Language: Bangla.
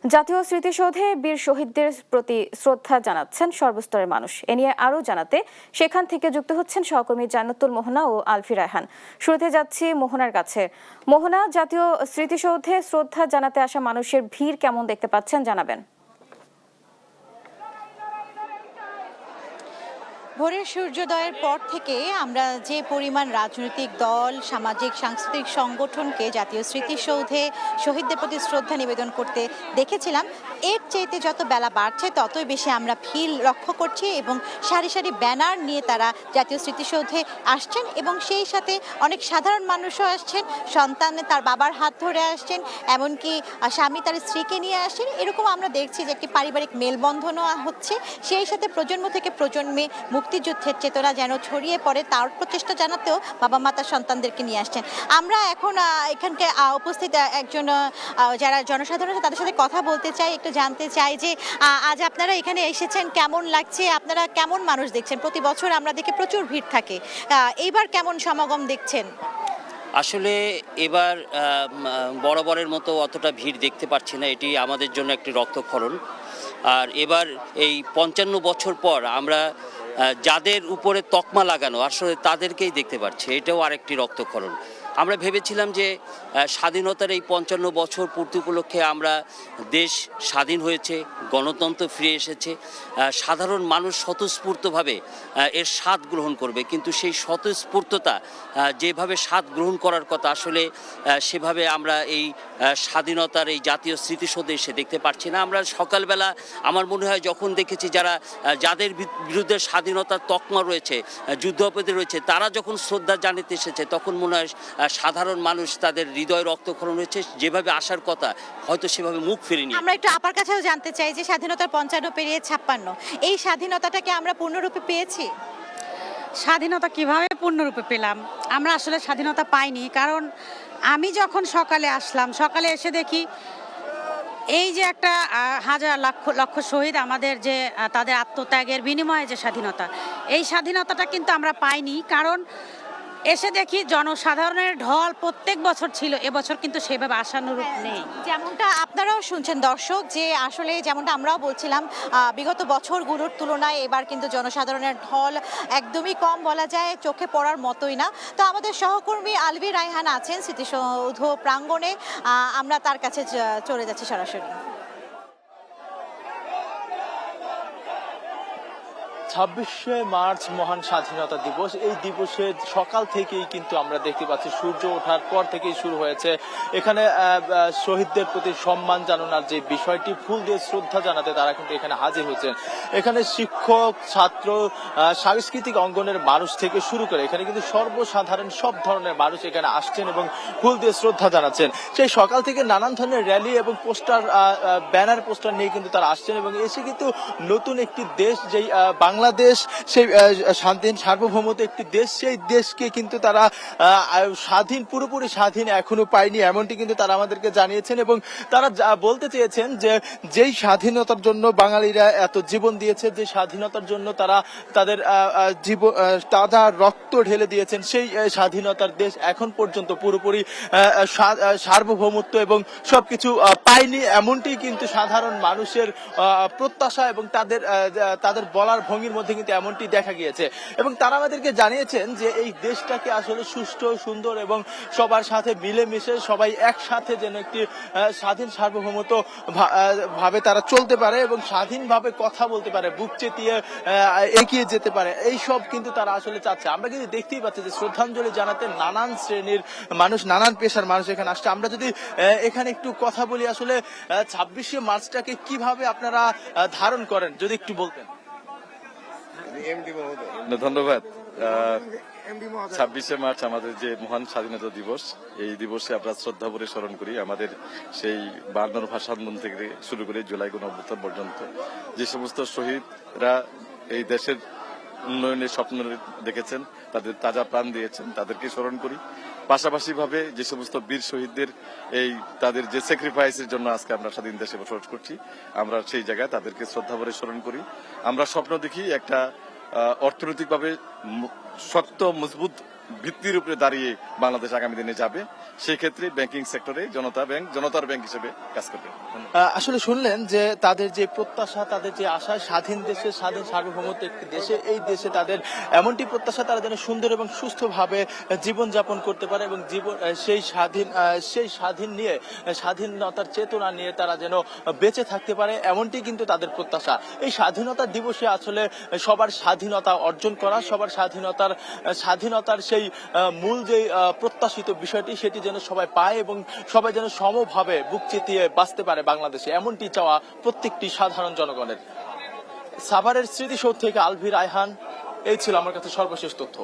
জাতীয় স্মৃতিসৌধে বীর শহীদদের প্রতি শ্রদ্ধা জানাচ্ছেন সর্বস্তরের মানুষ। এ নিয়ে আরও জানাতে সেখান থেকে যুক্ত হচ্ছেন সহকর্মী জান্নাতুল মোহনা ও আলফি রায়হান। শুরুতে যাচ্ছি মোহনার কাছে। মোহনা, জাতীয় স্মৃতিসৌধে শ্রদ্ধা জানাতে আসা মানুষের ভিড় কেমন দেখতে পাচ্ছেন জানাবেন। ভোরের সূর্যোদয়ের পর থেকে আমরা যে পরিমাণ রাজনৈতিক দল, সামাজিক সাংস্কৃতিক সংগঠনকে জাতীয় স্মৃতিসৌধে শহীদদের প্রতি শ্রদ্ধা নিবেদন করতে দেখেছিলাম, এর চাইতে যত বেলা বাড়ছে ততই বেশি আমরা ভিড় লক্ষ্য করছি এবং সারি সারি ব্যানার নিয়ে তারা জাতীয় স্মৃতিসৌধে আসছেন এবং সেই সাথে অনেক সাধারণ মানুষও আসছেন, সন্তান তার বাবার হাত ধরে আসছেন, এমনকি স্বামী তার স্ত্রীকে নিয়ে আসছেন। এরকম আমরা দেখছি যে একটি পারিবারিক মেলবন্ধনও হচ্ছে। সেই সাথে প্রজন্ম থেকে প্রজন্মে মুক্তিযুদ্ধের চেতনা যেন ছড়িয়ে পড়ে তার প্রচেষ্টা জানাতেও বাবা মা তার সন্তানদেরকে নিয়ে আসছেন। আমরা এখন এখানকে উপস্থিত একজন যারা জনসাধারণ তাদের সাথে কথা বলতে চাই, একটু জানতে চাই যে আজ আপনারা এখানে এসেছেন, কেমন লাগছে, আপনারা কেমন মানুষ দেখছেন? প্রতি বছর আমরা দেখি প্রচুর ভিড় থাকে, এইবার কেমন সমাগম দেখছেন? আসলে এবার বরাবরের মতো অতটা ভিড় দেখতে পাচ্ছি না, এটি আমাদের জন্য একটি রক্তক্ষরণ। আর এবার এই 55 বছর পর আমরা যাদের উপরে তকমা লাগানো আসলে তাদেরকেই দেখতে পাচ্ছি, এটাও আরেকটি রক্তক্ষরণ। আমরা ভেবেছিলাম যে স্বাধীনতার এই 55 বছর পূর্তি উপলক্ষে আমরা দেশ স্বাধীন হয়েছে, গণতন্ত্র ফিরে এসেছে, সাধারণ মানুষ স্বতঃস্ফূর্তভাবে এর স্বাদ গ্রহণ করবে, কিন্তু সেই স্বতঃস্ফূর্ততা যেভাবে স্বাদ গ্রহণ করার কথা আসলে সেভাবে আমরা এই স্বাধীনতার এই জাতীয় স্মৃতিসৌধে এসে দেখতে পাচ্ছি না। আমরা সকালবেলা আমার মনে হয় যখন দেখেছি যাদের বিরুদ্ধে স্বাধীনতার তকমা রয়েছে, যুদ্ধ অপরাধী রয়েছে, তারা যখন শ্রদ্ধা জানাতে এসেছে তখন মনে হয় সাধারণ মানুষ তাদের হৃদয় রক্তক্ষরণ হয়েছে, যেভাবে আসার কথা হয়তো সেভাবে মুখ ফিরেনি। আমরা একটু আপার কাছেও জানতে চাই যে স্বাধীনতার 55 পেরিয়ে 56, এই স্বাধীনতাটাকে আমরা পূর্ণরূপে পেয়েছি? স্বাধীনতা কিভাবে পূর্ণরূপে পেলাম? আমরা আসলে স্বাধীনতা পাইনি, কারণ আমি যখন সকালে আসলাম, সকালে এসে দেখি এই যে একটা হাজার লক্ষ লক্ষ শহীদ আমাদের যে তাদের আত্মত্যাগের বিনিময়ে যে স্বাধীনতা, এই স্বাধীনতাটা কিন্তু আমরা পাইনি। কারণ এসে দেখি জনসাধারণের ঢল প্রত্যেক বছর ছিল, এবছর কিন্তু সেভাবে আশানুরূপ নেই। যেমনটা আপনারাও শুনছেন দর্শক, যে আসলে যেমনটা আমরাও বলছিলাম, বিগত বছরগুলোর তুলনায় এবার কিন্তু জনসাধারণের ঢল একদমই কম, বলা যায় চোখে পড়ার মতোই না। তো আমাদের সহকর্মী আলভি রায়হান আছেন স্মৃতিসৌধ প্রাঙ্গণে, আমরা তার কাছে চলে যাচ্ছি সরাসরি। 26শে মার্চ মহান স্বাধীনতা দিবস। এই দিবসে সকাল থেকেই কিন্তু আমরা দেখতে পাচ্ছি সূর্য ওঠার পর থেকেই শুরু হয়েছে এখানে শহীদদের প্রতি সম্মান জানানোর যে বিষয়টি, ফুল দিয়ে শ্রদ্ধা জানাতে তারা কিন্তু এখানে হাজির হয়েছেন। এখানে শিক্ষক, ছাত্র, সাংস্কৃতিক অঙ্গনের মানুষ থেকে শুরু করে এখানে কিন্তু সর্বসাধারণ সব ধরনের মানুষ এখানে আসছেন এবং ফুল দিয়ে শ্রদ্ধা জানাচ্ছেন। সেই সকাল থেকে নানান ধরনের র্যালি এবং পোস্টার, ব্যানার পোস্টার নিয়ে কিন্তু তারা আসছেন এবং এসে কিন্তু নতুন একটি দেশ, যেই বাংলাদেশ, সেই স্বাধীন সার্বভৌমত্ব একটি দেশ, সেই দেশকে কিন্তু তারা স্বাধীন, পুরোপুরি স্বাধীন এখনো পায়নি, এমনটি কিন্তু তারা আমাদেরকে জানিয়েছেন। এবং তারা বলতে চেয়েছেন যে যেই স্বাধীনতার জন্য বাঙালিরা এত জীবন দিয়েছে, যে স্বাধীনতার জন্য তারা তাদের জীবন, তাজা রক্ত ঢেলে দিয়েছেন, সেই স্বাধীনতার দেশ এখন পর্যন্ত পুরোপুরি সার্বভৌমত্ব এবং সবকিছু পায়নি, এমনটি কিন্তু সাধারণ মানুষের প্রত্যাশা এবং তাদের বলার ভঙ্গির মধ্যে কিন্তু এমনটি দেখা গিয়েছে। এবং তারা আমাদেরকে জানিয়েছেন যে এই দেশটাকে আসলে সুষ্ঠু, সুন্দর এবং সবার সাথে মিলেমিশে সবাই একসাথে যেন একটি স্বাধীন সার্বভৌমত্ব ভাবে তারা চলতে পারে এবং স্বাধীনভাবে কথা বলতে পারে, বুক চেতিয়ে এগিয়ে যেতে পারে, এই সব কিন্তু তারা আসলে চাচ্ছে। আমরা কিন্তু দেখতেই পাচ্ছি যে শ্রদ্ধাঞ্জলি জানাতে নানান শ্রেণীর মানুষ, নানান পেশার মানুষ এখানে আসছে। আমরা যদি এখানে একটু কথা বলি, আসলে 26শে মার্চটাকে কিভাবে আপনারা ধারণ করেন, যদি একটু বলতেন। ধন্যবাদ। 26শে মার্চ আমাদের যে মহান স্বাধীনতা দিবস, এই দিবসে আমরা শ্রদ্ধা ভরে স্মরণ করি আমাদের সেই 52 ভাষা আন্দোলন থেকে শুরু করে জুলাই গণঅভ্যুত্থান পর্যন্ত যে সমস্ত শহীদরা এই দেশের উন্নয়নের স্বপ্ন দেখেছেন, তাদের তাজা প্রাণ দিয়েছেন, তাদেরকে স্মরণ করি। পাশাপাশি ভাবে যে সমস্ত বীর শহীদদের তাদের যে স্যাক্রিফাইসের জন্য আজকে আমরা স্বাধীন দেশে বসবাস করছি, আমরা সেই জায়গায় তাদেরকে শ্রদ্ধা ভরে স্মরণ করি। আমরা স্বপ্ন দেখি একটা অর্থনৈতিকভাবে শক্ত, মজবুত ভিত্তির উপরে দাঁড়িয়ে বাংলাদেশ আগামী দিনে যাবে। সেই ক্ষেত্রে ব্যাংকিং সেক্টরে জনতার ব্যাংক হিসেবে কাজ করবে। আসলে শুনলেন যে তাদের যে প্রত্যাশা, তাদের যে আশা, স্বাধীন দেশে, স্বাধীন সার্বভৌমত্ব একটি দেশে, এই দেশে তাদের এমনটি প্রত্যাশা তারা যেন সুন্দর এবং সুস্থভাবে জীবনযাপন করতে পারে এবং সেই স্বাধীনতার চেতনা নিয়ে তারা যেন বেঁচে থাকতে পারে, এমনটি কিন্তু তাদের প্রত্যাশা। এই স্বাধীনতা দিবসে আসলে সবার স্বাধীনতা অর্জন করা, সবার স্বাধীনতার সেই মূল যে প্রত্যাশিত বিষয়টি, সেটি যেন সবাই পায় এবং সবাই যেন সমভাবে বুক চিতিয়ে বাঁচতে পারে বাংলাদেশে, এমনটি চাওয়া প্রত্যেকটি সাধারণ জনগণের। সাভারের স্মৃতিসৌধ থেকে আলভি রায়হান, এই ছিল আমার কাছে সর্বশেষ তথ্য।